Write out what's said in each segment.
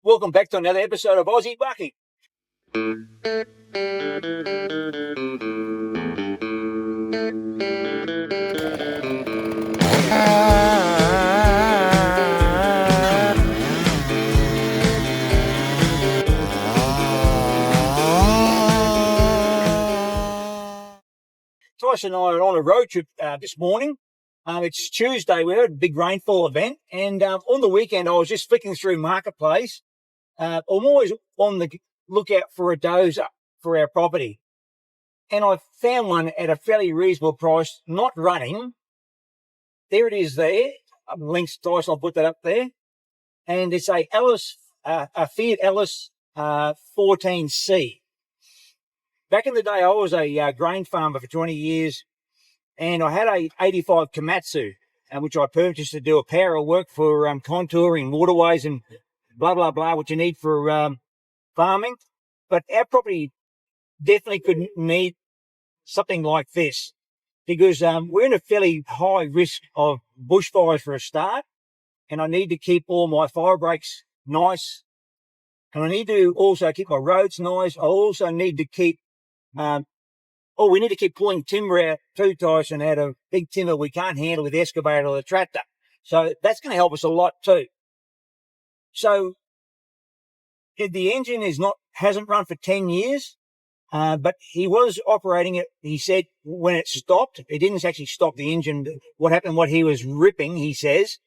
Welcome back to another episode of Aussie Bucking. Tyson and I are on a road trip this morning. It's Tuesday. We had a big rainfall event, and on the weekend I was just flicking through Marketplace. I'm always on the lookout for a dozer for our property, and I found one at a fairly reasonable price, not running. There it is there. Links, Tyson, I'll put that up there. And it's a Allis, a Fiat Allis 14C. Back in the day, I was a grain farmer for 20 years, and I had a 85 Komatsu, which I purchased to do a power of work for contouring waterways and blah, blah, blah, what you need for farming. But our property definitely could need something like this, because we're in a fairly high risk of bushfires for a start, and I need to keep all my fire breaks nice, and I need to also keep my roads nice. I also need to keep we need to keep pulling timber out too, Tyson, out of big timber we can't handle with the excavator or the tractor. So that's going to help us a lot too. So the engine hasn't run for 10 years, but he was operating it. He said when it stopped, it didn't actually stop the engine. What happened, what he was ripping, he says,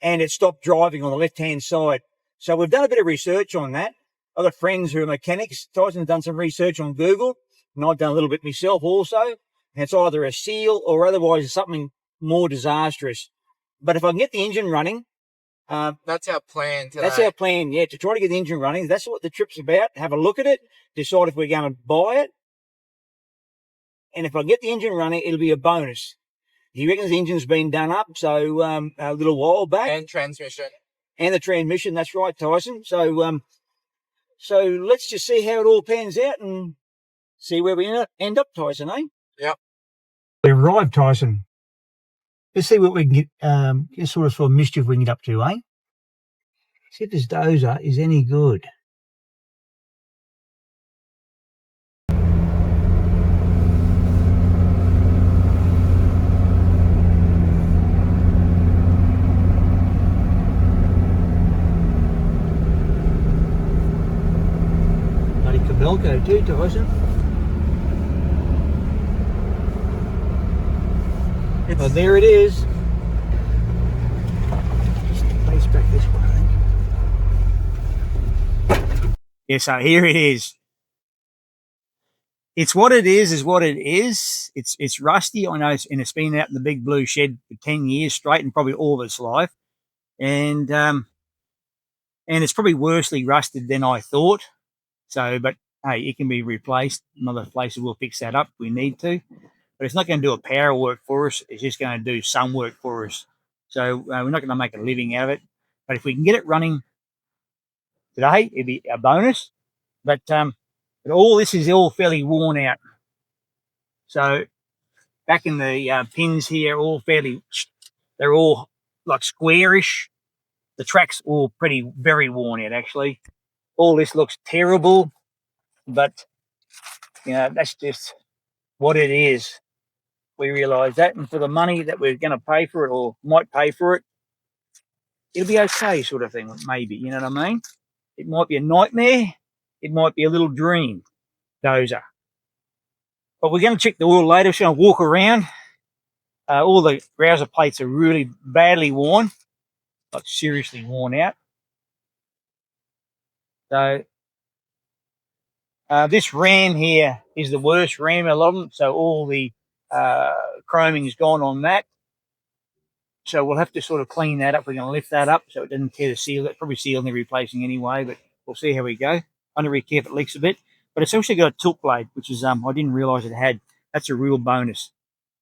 and it stopped driving on the left-hand side. So we've done a bit of research on that. I've got friends who are mechanics. Tyson's done some research on Google, and I've done a little bit myself also. And it's either a seal or otherwise something more disastrous. But if I can get the engine running, that's our plan today. That's our plan, yeah, to try to get the engine running. That's what the trip's about. Have a look at it, decide if we're going to buy it. And if I get the engine running, it'll be a bonus. He reckons the engine's been done up, so a little while back. And transmission. And the transmission, that's right, Tyson. So let's just see how it all pans out and see where we end up, Tyson, eh? Yep. We've arrived, Tyson. Let's see what we can get, get sort of mischief we can get up to, eh? See if this dozer is any good. Bloody Cabelco too, Tyson. Oh, there it is. Just face back this way, I think. Yeah, so here it is. It's what it is what it is. It's rusty. I know it's been out in the big blue shed for 10 years straight and probably all of its life. And it's probably worsely rusted than I thought. So, but hey, it can be replaced. Another place will fix that up if we need to. But it's not going to do a power work for us. It's just going to do some work for us. So we're not going to make a living out of it. But if we can get it running today, it'd be a bonus. But all this is all fairly worn out. So back in the pins here, they're all like squarish. The track's all very worn out, actually. All this looks terrible. But, that's just what it is. We realise that, and for the money that we're going to pay for it or might pay for it, it'll be okay, sort of thing, maybe, you know what I mean? It might be a nightmare, it might be a little dream dozer. But we're going to check the oil later. Just going to walk around. All the browser plates are really badly worn, like seriously worn out. So this ram here is the worst ram, a lot of them, so all the chroming is gone on that. So we'll have to sort of clean that up. We're going to lift that up so it doesn't tear the seal. It's probably seal and replacing anyway, but we'll see how we go. I don't really care if it leaks a bit. But it's also got a tilt blade, which is I didn't realise it had. That's a real bonus.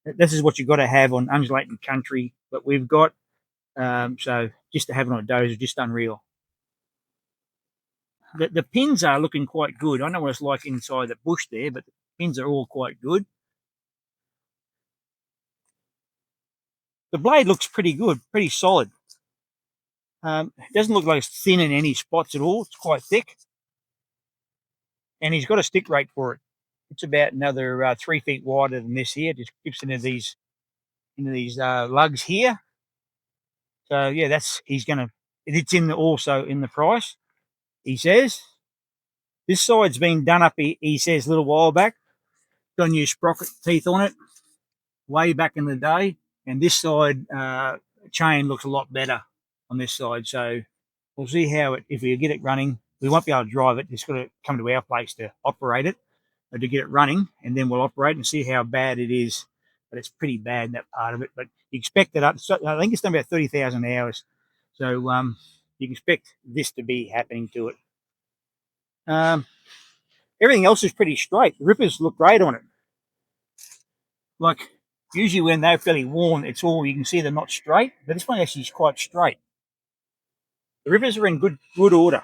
This is what you've got to have on undulating country that we've got. So just to have it on a dozer, just unreal. The pins are looking quite good. I know what it's like inside the bush there, but the pins are all quite good. The blade looks pretty good, pretty solid. It doesn't look like it's thin in any spots at all. It's quite thick. And he's got a stick rate for it. It's about another 3 feet wider than this here. It just clips into these lugs here. So yeah, it's also in the price. He says this side's been done up. He says a little while back. Got new sprocket teeth on it, way back in the day. And this side chain looks a lot better on this side. So we'll see how if we get it running. We won't be able to drive it. It's got to come to our place to operate it, or to get it running, and then we'll operate and see how bad it is. But it's pretty bad, that part of it. But you expect it up. So I think it's done about 30,000 hours. So you can expect this to be happening to it. Everything else is pretty straight. The rippers look great on it. Like usually when they're fairly worn, it's all you can see they're not straight. But this one actually is quite straight. The rippers are in good order.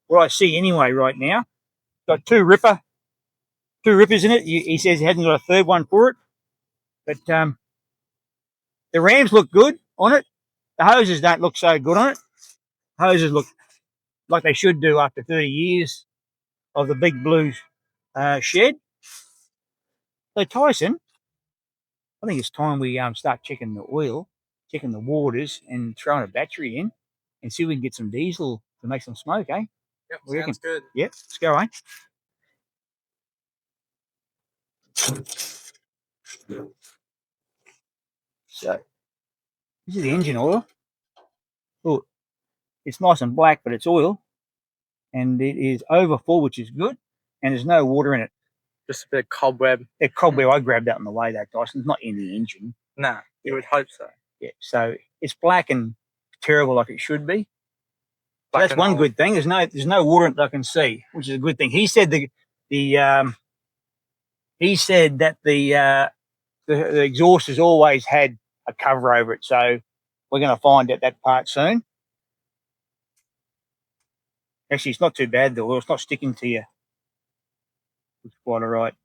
What I see anyway right now. Got two rippers in it. He says he hasn't got a third one for it. But the rams look good on it. The hoses don't look so good on it. Hoses look like they should do after 30 years of the big blue shed. So Tyson, I think it's time we start checking the oil, checking the waters, and throwing a battery in and see if we can get some diesel to make some smoke, eh? Yep, sounds good. Yep, let's go, eh? So this is the engine oil. Oh, it's nice and black, but it's oil, and it is over full, which is good, and there's no water in it. Just a bit of cobweb. A cobweb, I grabbed that on the way, that Dyson. It's not in the engine. Nah, you would hope so. Yeah, so it's black and terrible like it should be. So that's one good thing. There's no water in it that I can see, which is a good thing. He said that the exhaust has always had a cover over it, so we're going to find out that part soon. Actually, it's not too bad, the oil. It's not sticking to you. It's quite all right.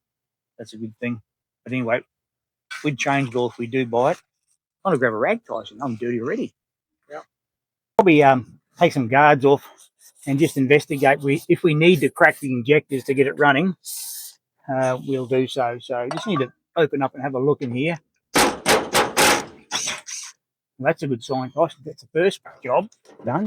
That's a good thing. But anyway, we'd change it all if we do buy it. I'm going to grab a rag, Tyson. I'm dirty already. Yeah. Probably take some guards off and just investigate. If we need to crack the injectors to get it running, we'll do so. So just need to open up and have a look in here. Well, that's a good sign, Tyson. That's the first job done.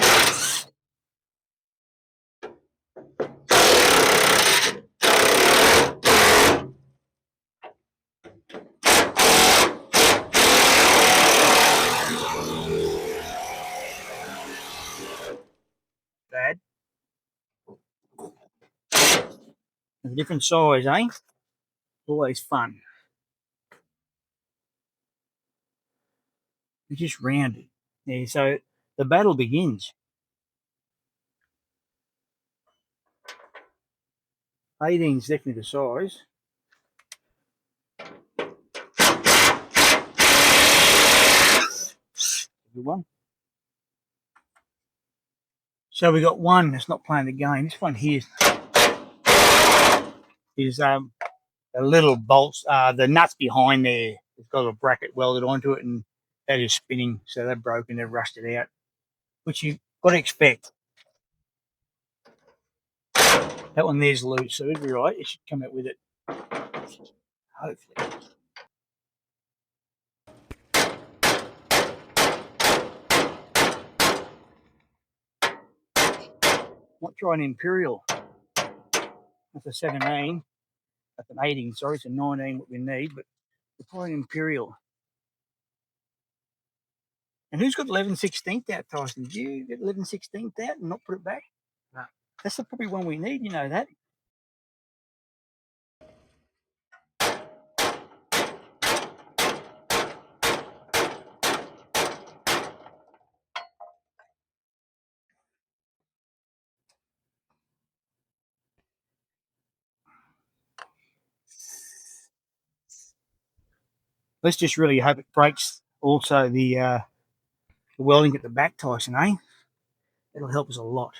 Bad. A different size, eh? Always fun. We just round it. Yeah, so the battle begins. 18 is definitely the size. Good one. So we got one that's not playing the game. This one here is the little bolts, the nuts behind there. It's got a bracket welded onto it, and that is spinning. So they're broken, they're rusted out, which you've got to expect. That one there's loose, so it'll be right. It should come out with it, hopefully. Might try an Imperial. That's a 17. That's an 18. Sorry, it's a 19. What we need, but we'll try an Imperial. And who's got 11/16 out, Tyson? Did you get 11/16 out and not put it back? No. That's probably one we need. You know that. Let's just really hope it breaks also the welding at the back, Tyson, eh? It'll help us a lot.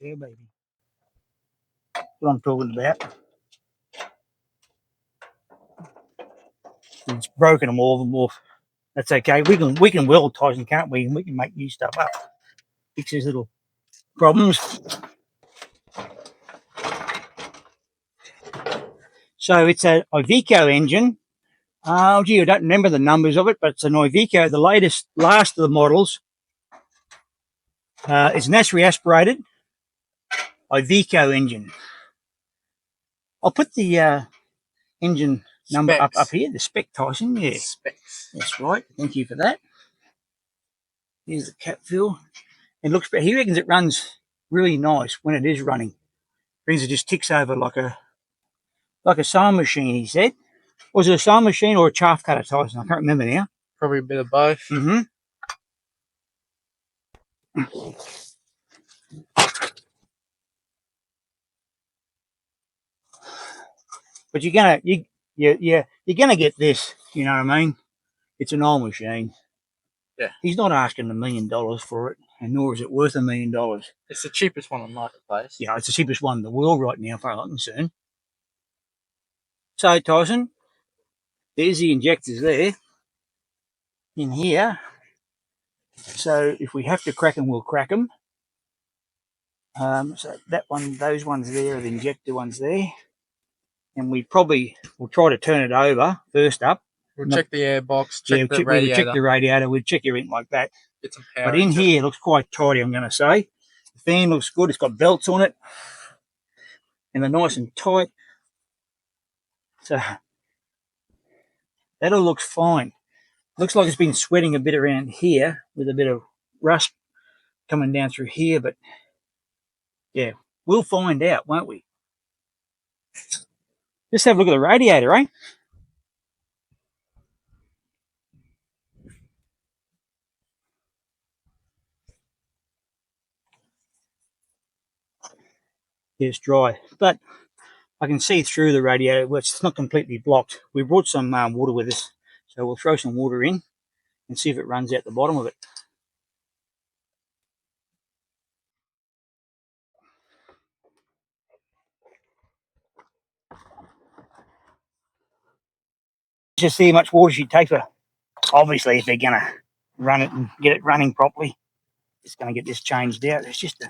Yeah, baby. That's what I'm talking about. It's broken them all of them off. That's okay. We can weld, Tyson, can't we? And we can make new stuff up. Fix these little problems. So it's a Iveco engine. Oh gee, I don't remember the numbers of it, but it's an Iveco, the last of the models. It's naturally aspirated Iveco engine. I'll put the engine number up here, the spec, Tyson. Yeah, Specs. that's right. Thank you for that. Here's the cap fill. It looks, he reckons it runs really nice when it is running. Brings it just ticks over like a sewing machine, he said. Was it a sewing machine or a chaff cutter, Tyson? I can't remember now. Probably a bit of both. Mm-hmm. But you're gonna get this. You know what I mean? It's an old machine. Yeah. He's not asking $1 million for it, and nor is it worth $1 million. It's the cheapest one on the marketplace. Yeah, it's the cheapest one in the world right now, as far as I'm concerned. So, Tyson, there's the injectors there in here. So if we have to crack them, we'll crack them. So that one, those ones there are the injector ones there. And we probably will try to turn it over first up. We'll check the air box, check the radiator. We would check the radiator, we'd check everything like that. Get some power. But in here, it looks quite tidy, I'm going to say. The fan looks good. It's got belts on it. And they're nice and tight. So that all looks fine. Looks like it's been sweating a bit around here with a bit of rust coming down through here. But yeah, we'll find out, won't we? Just have a look at the radiator, eh? Yeah, it's dry, but I can see through the radiator. Well, it's not completely blocked. We brought some water with us, so we'll throw some water in and see if it runs out the bottom of it. Just see how much water she takes. Obviously, if they're going to run it and get it running properly, it's going to get this changed out. It's just to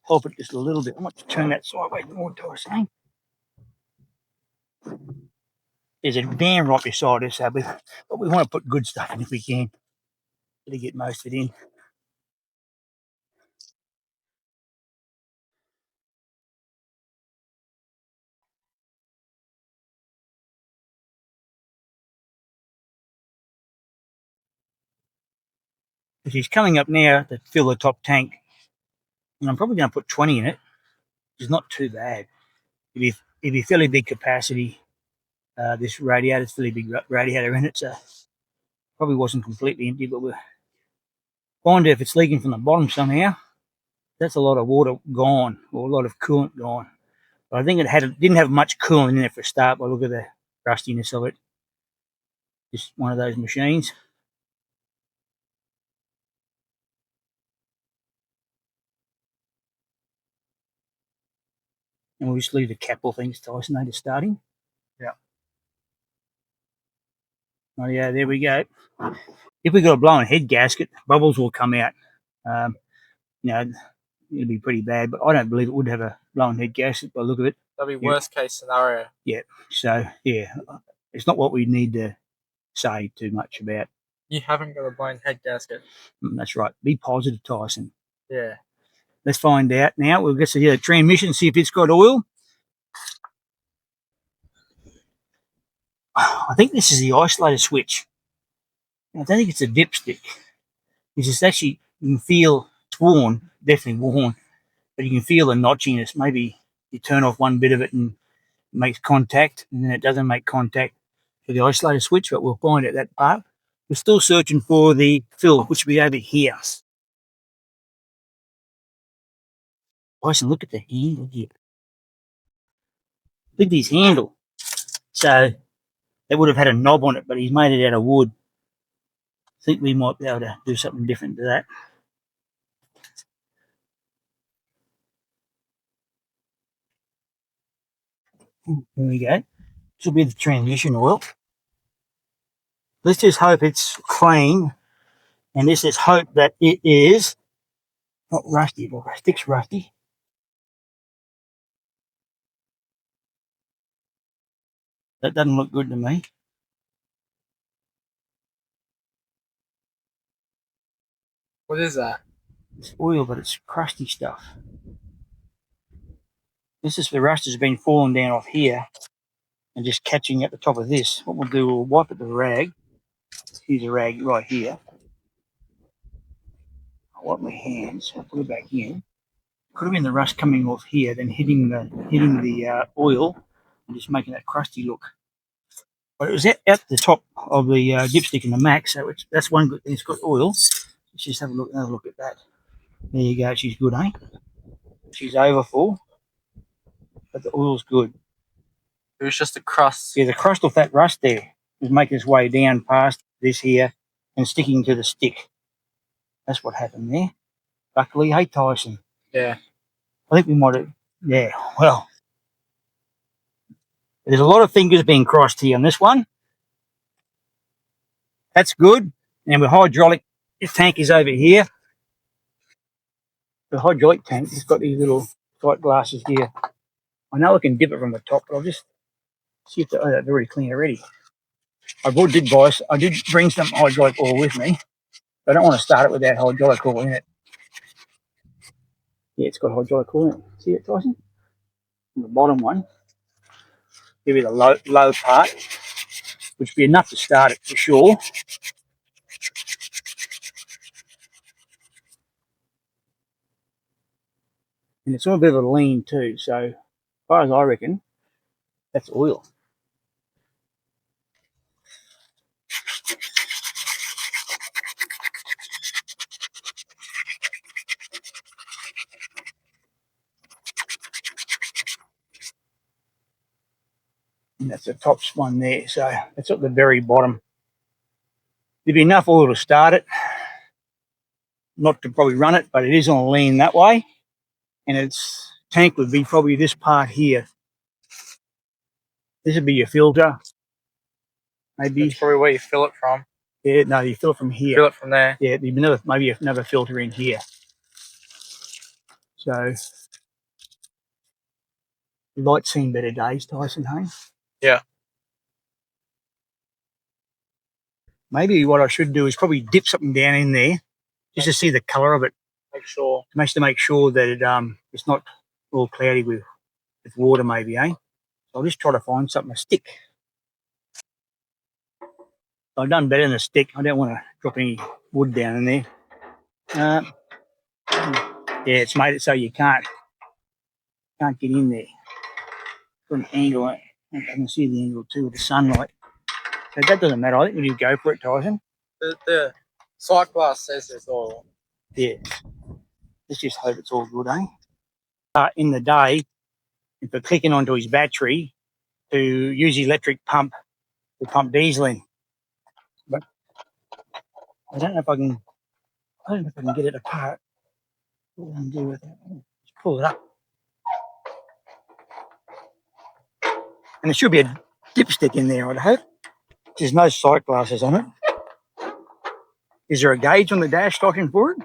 help it just a little bit. I might turn that sideways more, Tyson. There's a van right beside us, but we want to put good stuff in if we can. To get most of it in. She's coming up now to fill the top tank, and I'm probably going to put 20 in it. It's not too bad. It'd be fairly big capacity. This radiator's fairly big radiator in it, so probably wasn't completely empty, but we'll find out if it's leaking from the bottom somehow. That's a lot of water gone, or a lot of coolant gone. But I think it didn't have much coolant in it for a start. By look at the rustiness of it. Just one of those machines. And we'll just leave the cap off things, Tyson, they're just starting. Yeah. Oh yeah, there we go. If we got a blown head gasket, bubbles will come out. You know, it'll be pretty bad, but I don't believe it would have a blown head gasket by the look of it. That'd be worst case scenario. Yeah. So yeah, it's not what we need to say too much about. You haven't got a blown head gasket. That's right. Be positive, Tyson. Yeah. Let's find out now. We'll get to the transmission, see if it's got oil. I think this is the isolator switch. I don't think it's a dipstick. It's just actually, you can feel it's worn, definitely worn, but you can feel the notchiness. Maybe you turn off one bit of it and it makes contact, and then it doesn't make contact for the isolator switch, but we'll find out that part. We're still searching for the fill, which will be over here. Tyson, look at the handle here. Look at his handle. So they would have had a knob on it, but he's made it out of wood. I think we might be able to do something different to that. Here we go. This will be the transition oil. Let's just hope it's clean, and let's just hope that it is not rusty. Well, the stick's rusty. That doesn't look good to me. What is that? It's oil, but it's crusty stuff. This is the rust has been falling down off here and just catching at the top of this. What we'll do, we'll wipe it with a rag. Here's a rag right here. I'll wipe my hands. I'll put it back in. Could have been the rust coming off here, then hitting the oil and just making that crusty look. But it was at the top of the dipstick in the Max, so that's one good thing. It's got oil. Let's just have another look at that. There you go. She's good, eh? She's over full, but the oil's good. It was just a crust. Yeah, the crust off that rust there is making its way down past this here and sticking to the stick. That's what happened there. Luckily, hey Tyson. Yeah. I think we might have. Yeah. Well, there's a lot of fingers being crossed here on this one. That's good. And the hydraulic tank is over here. The hydraulic tank has got these little sight glasses here. I know I can dip it from the top, but I'll just see if they're very clean already. I did bring some hydraulic oil with me. I don't want to start it without hydraulic oil in it. Yeah, it's got hydraulic oil in it. See it, Tyson? And the bottom one. Give it a low part, which would be enough to start it for sure. And it's on a bit of a lean too, so as far as I reckon, that's oil. And that's the top one there, so that's at the very bottom. There'd be enough oil to start it, not to probably run it, but it is on a lean that way. And its tank would be probably this part here. This would be your filter. Maybe. That's probably where you fill it from. Yeah, no, you fill it from here. Fill it from there. Yeah, maybe another filter in here. So, you might seen better days, Tyson, hey? Yeah. Maybe what I should do is probably dip something down in there just to see the colour of it. To make sure that it's not all cloudy with water, maybe, eh? So I'll just try to find something, a stick. I've done better than a stick. I don't want to drop any wood down in there. Yeah, it's made it so you can't get in there from an angle. I can see the angle too with the sunlight. So that doesn't matter. I think we need to go for it, Tyson. The sight glass says there's oil. Yeah. Let's just hope it's all good, eh? In the day, if we're clicking onto his battery to use the electric pump to pump diesel in. But I don't know if I can get it apart. What do I do with that? Just pull it up. And there should be a dipstick in there, I'd hope. There's no sight glasses on it. Is there a gauge on the dash talking for it?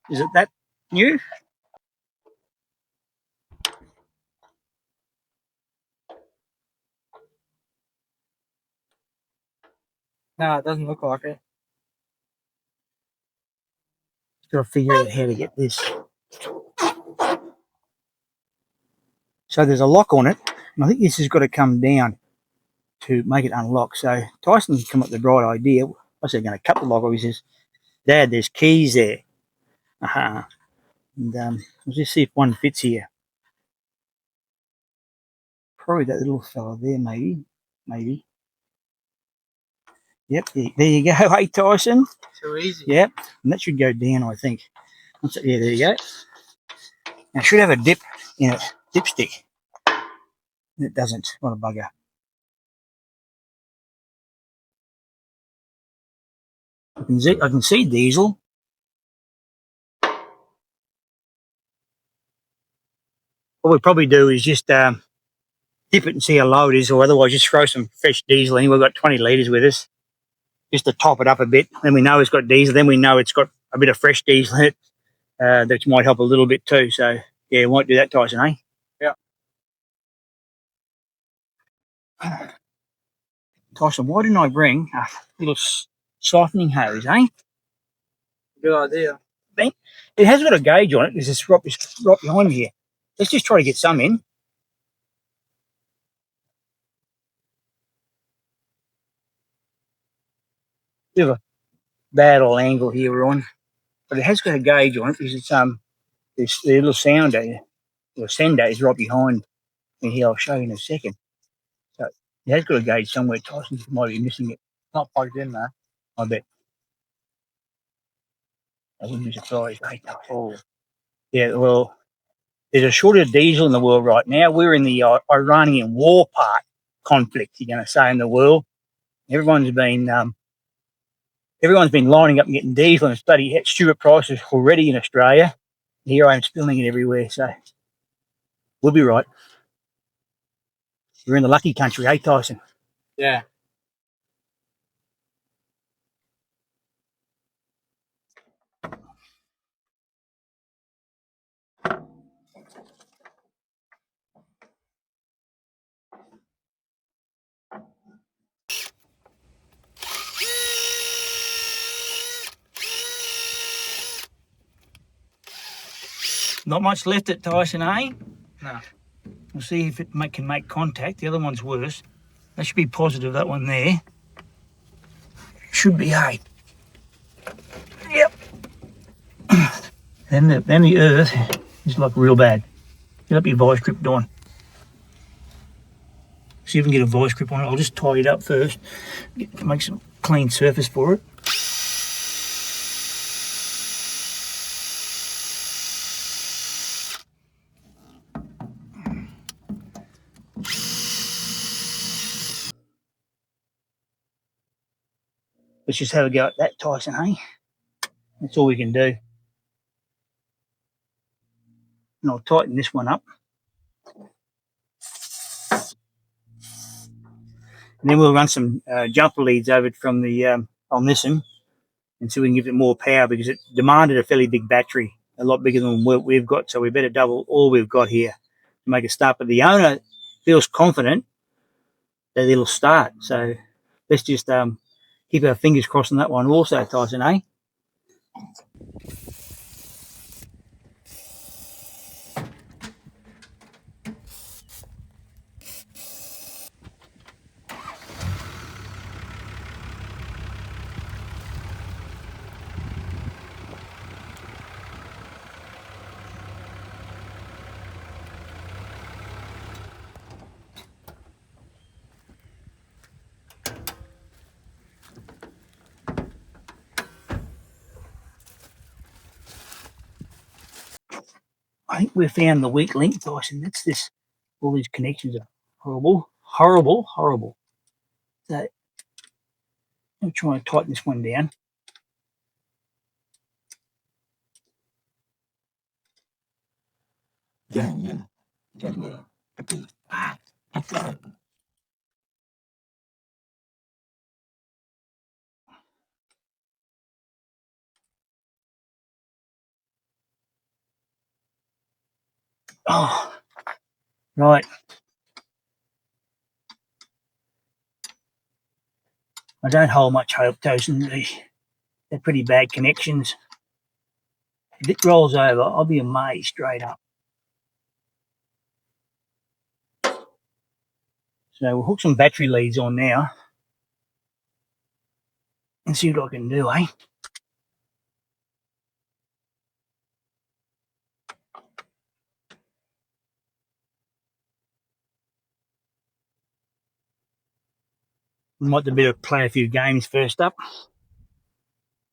Is it that new? No, it doesn't look like it. Got to figure out how to get this. So there's a lock on it, and I think this has got to come down to make it unlock. So Tyson's come up with the right idea. I said, going to cut the lock off. He says, Dad, there's keys there. And let's just see if one fits here. Probably that little fella there, maybe. Yep, there you go. Hey, Tyson. Too easy. Yep, and that should go down, I think. Yeah, there you go. Now, it should have a dip in it, dipstick. It doesn't. What a bugger. I can see diesel. What we probably do is just dip it and see how low it is, or otherwise just throw some fresh diesel in. We've got 20 litres with us, just to top it up a bit. Then we know it's got diesel. Then we know it's got a bit of fresh diesel in it, that might help a little bit too. So, yeah, we might do that, Tyson, eh? Yeah. Tyson, why didn't I bring a little siphoning hose, eh? Good idea. It has got a gauge on it. There's this right behind me here. Let's just try to get some in. Bit of a bad old angle here we're on, but it has got a gauge on it because it's this little sounder, the sender is right behind me here. I'll show you in a second. So it has got a gauge somewhere. Tyson might be missing it. Not plugged in there. I bet. I wouldn't be surprised, mate. Oh. Yeah, well, there's a shortage of diesel in the world right now. We're in the Iranian war part conflict, you're going to say, in the world. Everyone's been lining up and getting diesel, and it's bloody stupid prices already in Australia. Here I am spilling it everywhere, so we'll be right. We're in the lucky country, eh, Tyson? Yeah. Not much left at Tyson, eh? No. We'll see if it can make contact. The other one's worse. That should be positive, that one there. Should be, eh? Yep. Then the earth is like real bad. Get up your vice grip, Dawn. See if we can get a vice grip on it. I'll just tie it up first. Make some clean surface for it. Let's just have a go at that, Tyson, hey? That's all we can do. And I'll tighten this one up. And then we'll run some jumper leads over it from the on this one, and see if we can give it more power, because it demanded a fairly big battery, a lot bigger than what we've got. So we better double all we've got here to make a start. But the owner feels confident that it'll start. So let's just keep our fingers crossed on that one also, Tyson, eh? I think we've found the weak link, Tyson. That's this. All these connections are horrible, horrible, horrible. So I'm trying to tighten this one down. Oh, right. I don't hold much hope, Tyson. They're pretty bad connections. If it rolls over, I'll be amazed straight up. So we'll hook some battery leads on now and see what I can do, eh? We might do play a few games first up.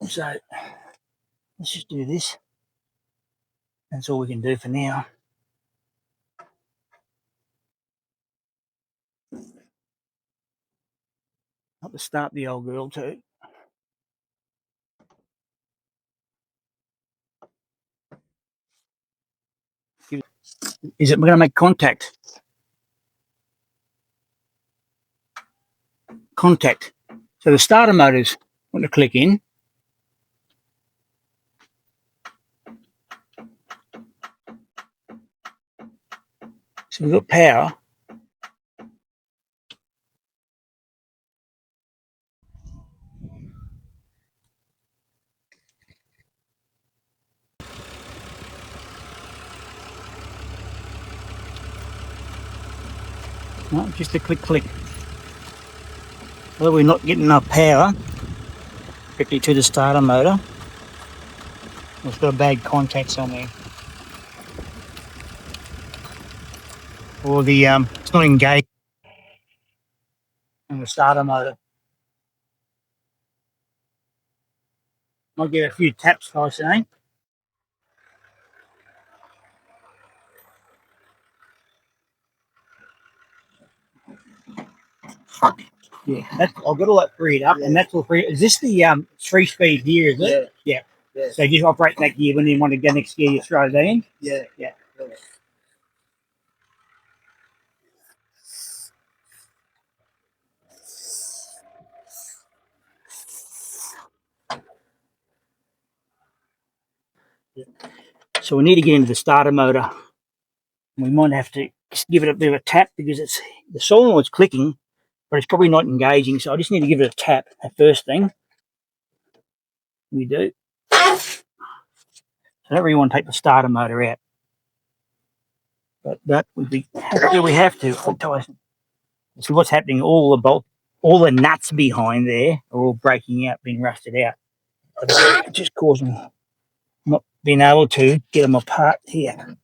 So let's just do this. That's all we can do for now. Not to start the old girl too. Is it going to make contact? contact. So the starter motor's want to click in. So we've got power. No, just a click. Well, we're not getting enough power directly to the starter motor. It's got a bad contact somewhere. Or the it's not engaged in the starter motor. Might get a few taps, I say. Yeah, that's, I've got all that freed up, and that's all free. Is this the 3-speed gear? Is it? Yeah. So you just operate that gear when you want to go next gear, you throw that in. Yeah. So we need to get into the starter motor. We might have to just give it a bit of a tap because it's the solenoid's clicking, but it's probably not engaging. So I just need to give it a tap. That first thing we do. So I don't really want to take the starter motor out, but we have to. So what's happening? All the nuts behind there are all breaking out, being rusted out. It's just causing not being able to get them apart here.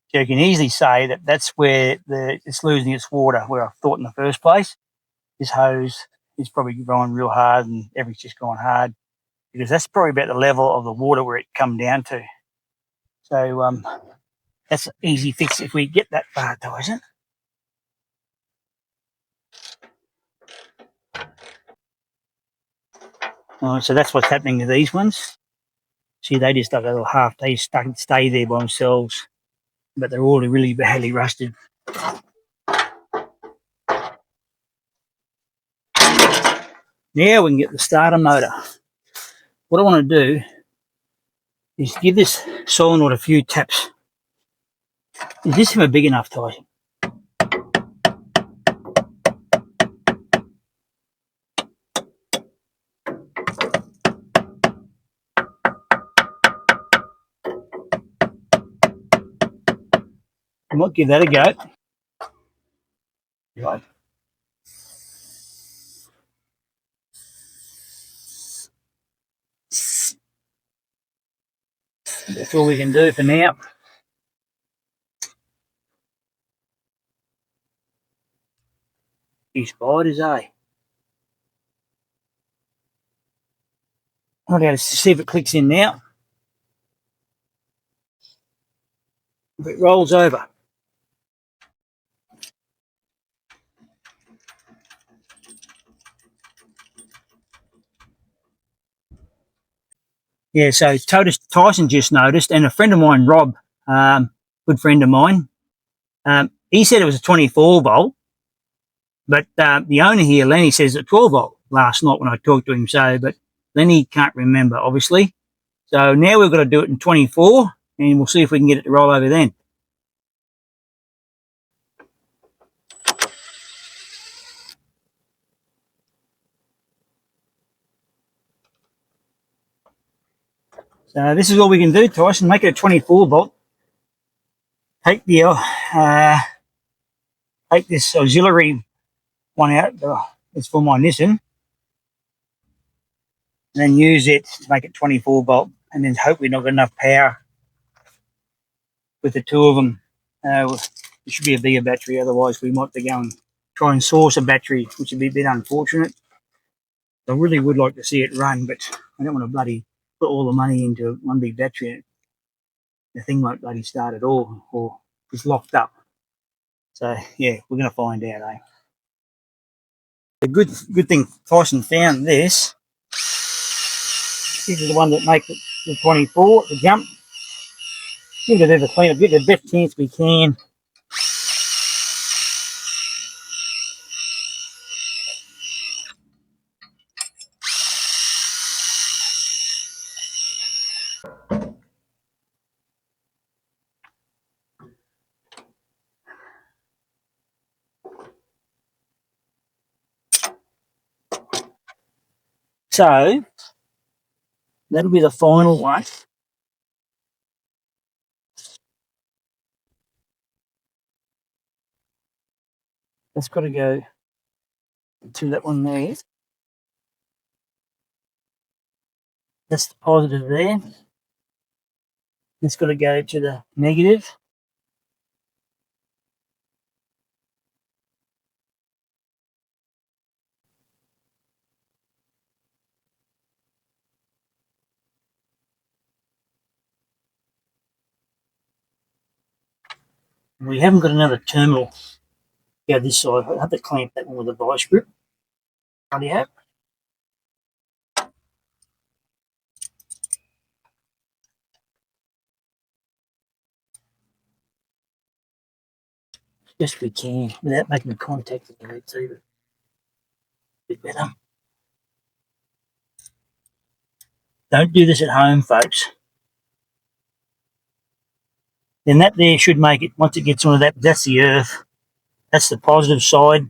So you can easily say that that's where it's losing its water, where I thought in the first place. This hose is probably going real hard and everything's just going hard because that's probably about the level of the water where it come down to. So that's an easy fix if we get that far, though, isn't it? So that's what's happening to these ones. See, they just have a little half. They just stay there by themselves, but they're already really badly rusted. Now we can get the starter motor. What I want to do is give this solenoid a few taps. Is this even big enough, Tyson? I might give that a go. Right. That's all we can do for now. These spiders, eh? I'll be able to see if it clicks in now. If it rolls over. Yeah, so Tyson just noticed, and a friend of mine, Rob, good friend of mine, he said it was a 24 volt, but the owner here, Lenny, says it's 12 volt last night when I talked to him. So, but Lenny can't remember, obviously. So now we've got to do it in 24, and we'll see if we can get it to roll over then. So this is all we can do, Tyson. Make it a 24 volt. Take the take this auxiliary one out. It's for my Nissan, and then use it to make it 24 volt, and then hope we've not got enough power with the two of them. It should be a bigger battery, otherwise we might be going try and source a battery, which would be a bit unfortunate. I really would like to see it run, but I don't want to bloody put all the money into one big battery. The thing won't bloody start at all, or it's locked up. So yeah, we're going to find out, eh? The good thing Tyson found this. This is the one that makes it the 24, the jump. Give it a bit of a clean up, get the best chance we can. So that'll be the final one. That's got to go to that one there. That's the positive there. It's got to go to the negative. We haven't got another terminal go this side. I'll have to clamp that one with a vice grip. How do you have? Best we can without making contact with the receiver. A bit better. Don't do this at home, folks. Then that there should make it, once it gets onto that, that's the earth. That's the positive side.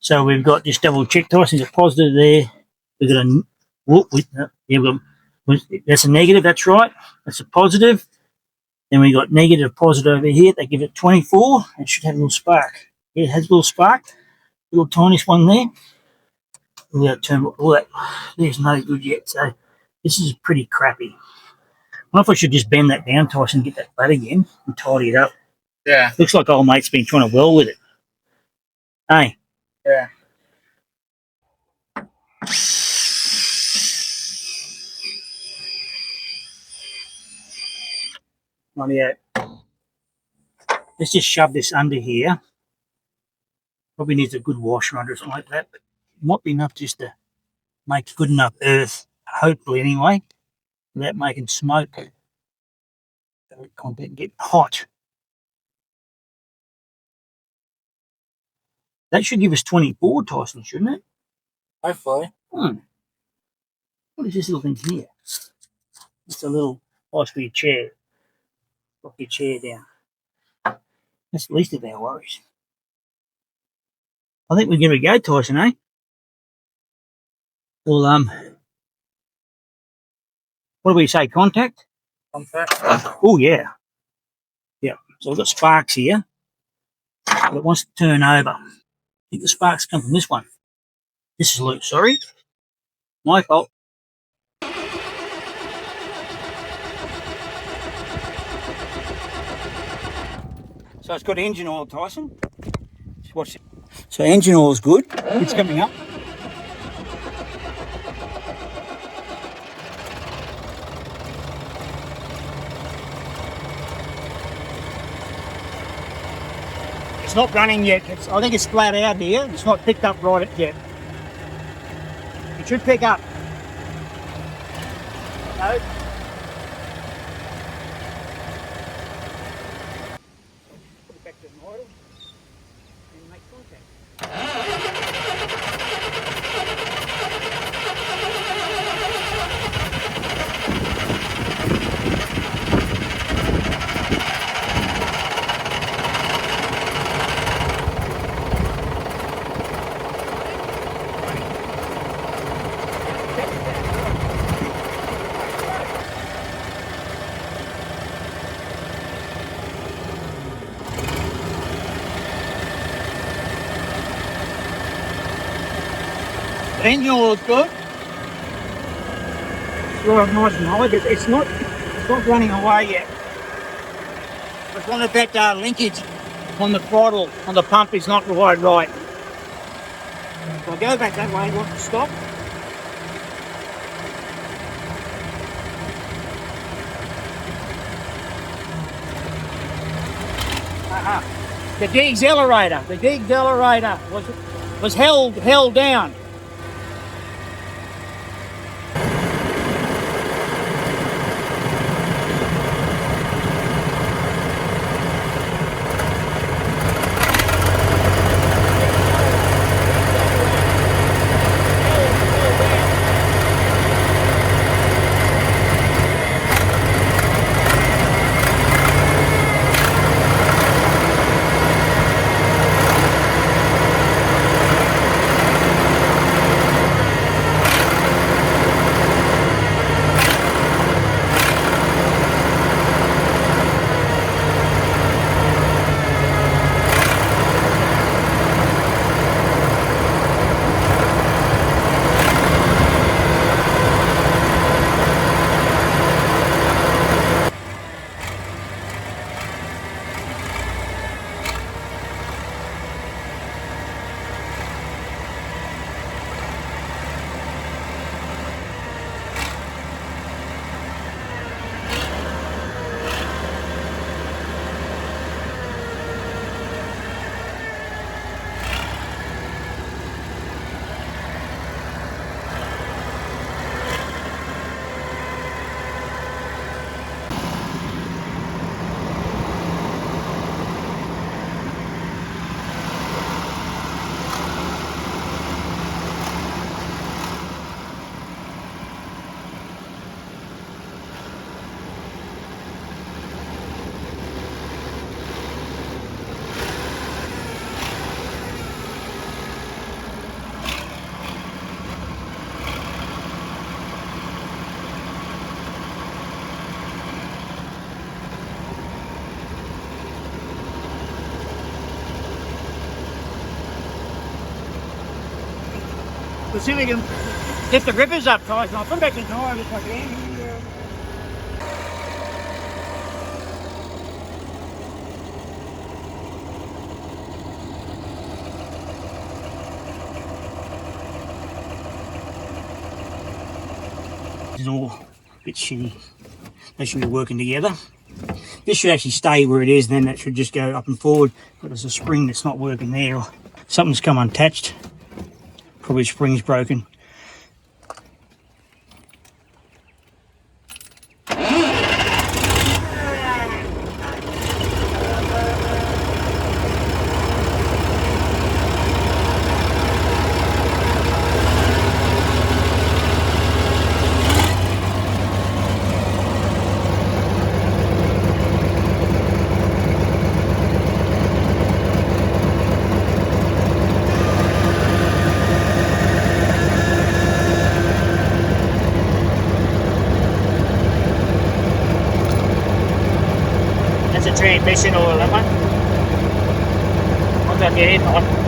So we've got this double check twice. There's a positive there. We've got that's a negative, that's right. That's a positive. Then we got negative, positive over here. They give it 24. It should have a little spark. Yeah, it has a little spark. Little tiniest one there. All that, there's no good yet. So this is pretty crappy. I wonder if I should just bend that down, Tyson, and get that butt again and tidy it up. Yeah. Looks like old mate's been trying to weld with it. Hey? Yeah. Not yet. Let's just shove this under here. Probably needs a good washer under or something like that. But it might be enough just to make good enough earth, hopefully anyway, without making smoke. Content get hot. That should give us 24, Tyson, shouldn't it? Hopefully. What is this little thing here? Just a little place for your chair. Lock your chair down. That's the least of our worries. I think we're going to go, Tyson, eh? Well, what do we say? Contact? Contact. Oh, yeah. Yeah. So we've got sparks here. But it wants to turn over. I think the sparks come from this one. This is loose, sorry. My fault. So it's got engine oil, Tyson. Just watch it. So engine oil is good. It's coming up. It's not running yet. I think it's flat out here. It's not picked up right yet. It should pick up. No. Put it back to the idle and make contact. The engine oil is good. It's right nice and high, but it's not running away yet. It's one of that linkage on the throttle, on the pump is not wired right. If I go back that way, want to stop. The deaccelerator was held down. We'll see if we can lift the grippers up, guys. I'll put back the tire if I can. This is all a bit shitty. They should be working together. This should actually stay where it is, and then that should just go up and forward. But there's a spring that's not working there, or something's come unattached. Probably the spring's broken. Transmission oil, that one. What's that getting on?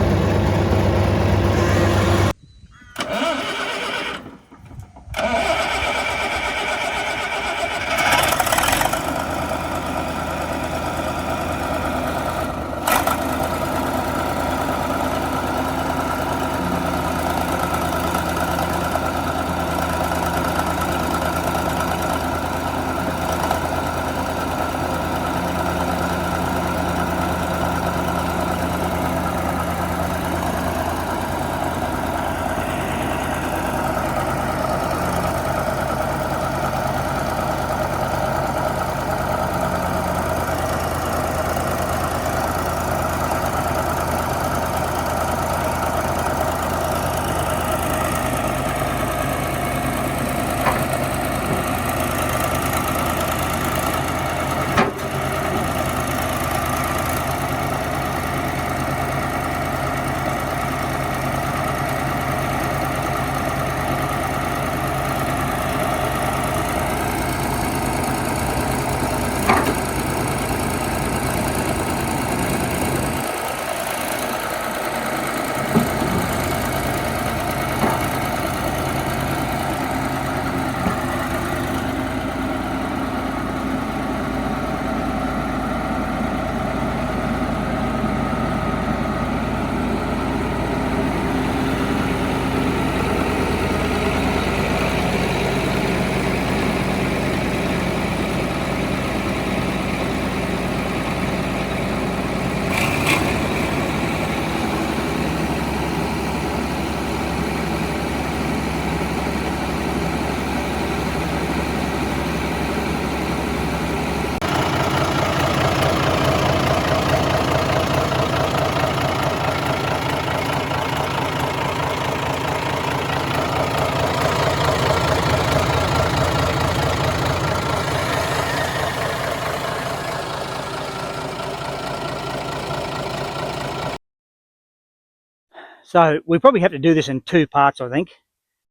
So we probably have to do this in 2 parts, I think.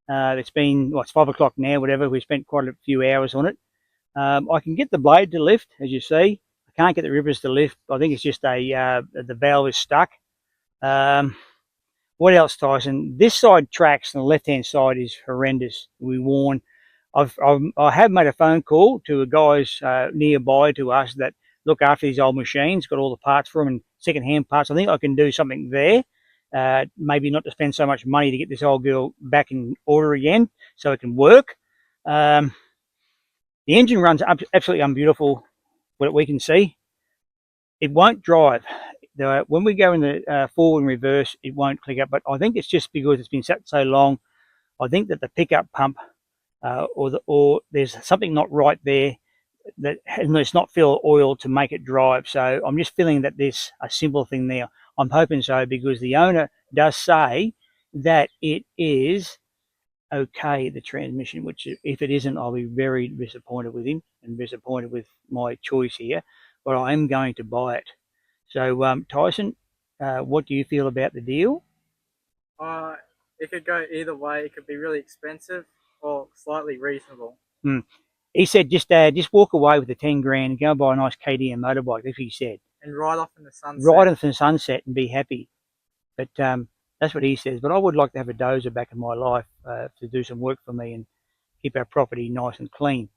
It's been, well, it's 5 o'clock now, whatever. We spent quite a few hours on it. I can get the blade to lift, as you see. I can't get the rippers to lift. I think it's just the valve is stuck. What else, Tyson? This side tracks and the left-hand side is horrendous. We warn. I have made a phone call to the guys nearby to us that look after these old machines, got all the parts for them and second-hand parts. I think I can do something there. Maybe not to spend so much money to get this old girl back in order again so it can work. The engine runs absolutely unbeautiful, what we can see. It won't drive. When we go in the forward and reverse, it won't click up, but I think it's just because it's been sat so long. I think that the pickup pump or there's something not right there, that it's not filled oil to make it drive. So I'm just feeling that there's a simple thing there. I'm hoping so, because the owner does say that it is okay, the transmission, which if it isn't, I'll be very disappointed with him and disappointed with my choice here, but I am going to buy it. So Tyson, what do you feel about the deal? It could go either way. It could be really expensive or slightly reasonable. He said just walk away with the 10 grand and go and buy a nice KTM motorbike. That's what he said. And ride off in the sunset. Ride off in the sunset and be happy. But That's what he says. But I would like to have a dozer back in my life to do some work for me and keep our property nice and clean.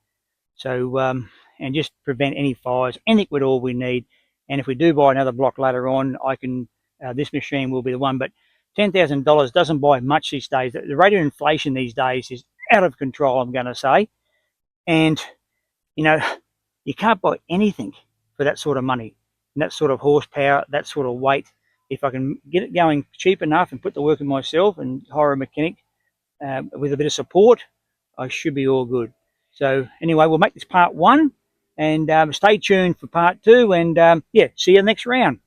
So, and just prevent any fires, anything with all we need. And if we do buy another block later on, I can, this machine will be the one. But $10,000 doesn't buy much these days. The rate of inflation these days is out of control, I'm going to say. And, you know, you can't buy anything for that sort of money, and that sort of horsepower, that sort of weight. If I can get it going cheap enough and put the work in myself and hire a mechanic with a bit of support, I should be all good. So anyway, we'll make this part 1, and stay tuned for part 2, and yeah, see you next round.